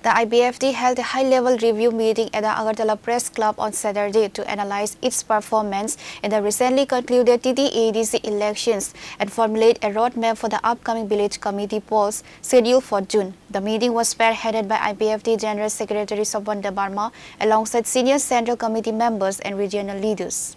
The IBFT held a high-level review meeting at the Agartala Press Club on Saturday to analyze its performance in the recently concluded TT-ADC elections and formulate a roadmap for the upcoming village committee polls scheduled for June. The meeting was spearheaded by IBFT General Secretary Sopan Debarma alongside senior Central Committee members and regional leaders.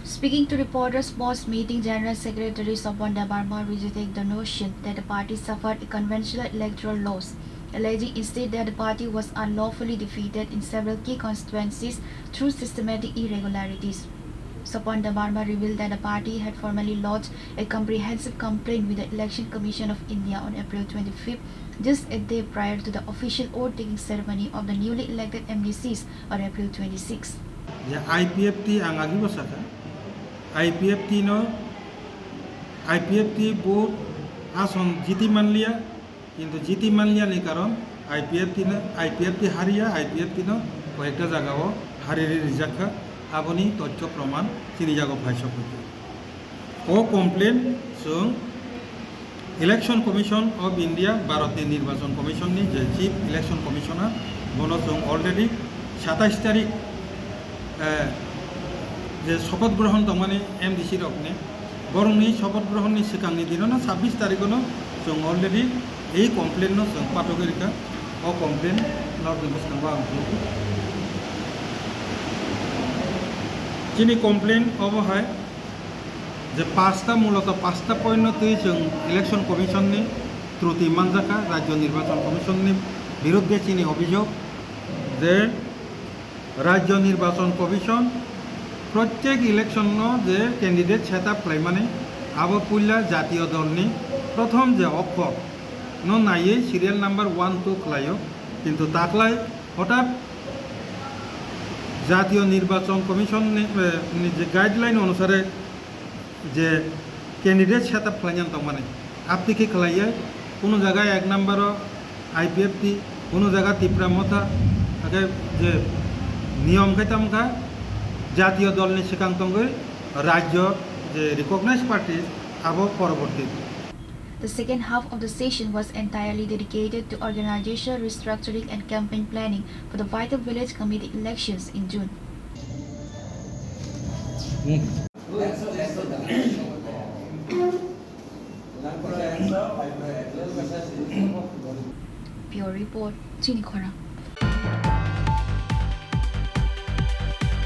Speaking to reporters post-meeting, General Secretary Sopan Debarma rejected the notion that the party suffered a conventional electoral loss, alleging instead that the party was unlawfully defeated in several key constituencies through systematic irregularities. Sopan Debarma revealed that the party had formally lodged a comprehensive complaint with the Election Commission of India on April 25th, just a day prior to the official oath-taking ceremony of the newly elected MDCs on April 26. IPFT ang agi basaka IPFT board ason jiti manlia কিন্তু jiti manlia ni karon IPFT haria IPFT no কয়েকটা জায়গাও হারিয়ে রিজাকা aboni তথ্য প্রমাণ চিনি জায়গা ভাইসক ও কমপ্লেন সং ইলেকশন কমিশন অফ ইন্ডিয়া ভারতীয় নির্বাচন কমিশন ni যে চিফ ইলেকশন কমিশনার বনো সং অলরেডি 27 তারিখ যে শপথ গ্রহণ দমানে এমডিসি রকনে বরংনি শপথ গ্রহণনি সিকাংনি দিননা 26 তারিখনো जों অলরেডি এই কমপ্লেন নো जों পাঠকরিকা ও কমপ্লেন লর্জন বসকাংবা যিনি কমপ্লেন অবহায় যে মূলত পাঁচটা পয়েন্টই जों ইলেকশন কমিশননি ত্রুটি মানজাকা রাজ্য নির্বাচন কমিশননি বিরুদ্ধে চিনি অভিযোগ যে রাজ্য নির্বাচন কমিশন প্রত্যেক ইলেকশন যে ক্যান্ডিডেট সেটআপ খাইমানে আবো পুইলা জাতীয় দলনি প্রথম যে অক্ষর নাইয়ে সিরিয়াল নাম্বার 1 2 খাইও কিন্তু তাকলাই হঠাৎ জাতীয় নির্বাচন কমিশন যে গাইডলাইন অনুসারে যে ক্যান্ডিডেট সেটআপ খাইয়ান মানে আপনি কি খাইয়ে কোনো জায়গায় 1 নাম্বার আইপিএফটি কোনো জায়গা তীব্রামতা আগে যে নিয়ম খাইতামকা জাতীয় দল নি সিকাংতঙ্গে রাজ্য যে রিকগনাইজ পার্টি আবো পরবর্তী The second half of the session was entirely dedicated to organizational restructuring and campaign planning for the vital village committee elections in June. Pure Report, Chini Khora.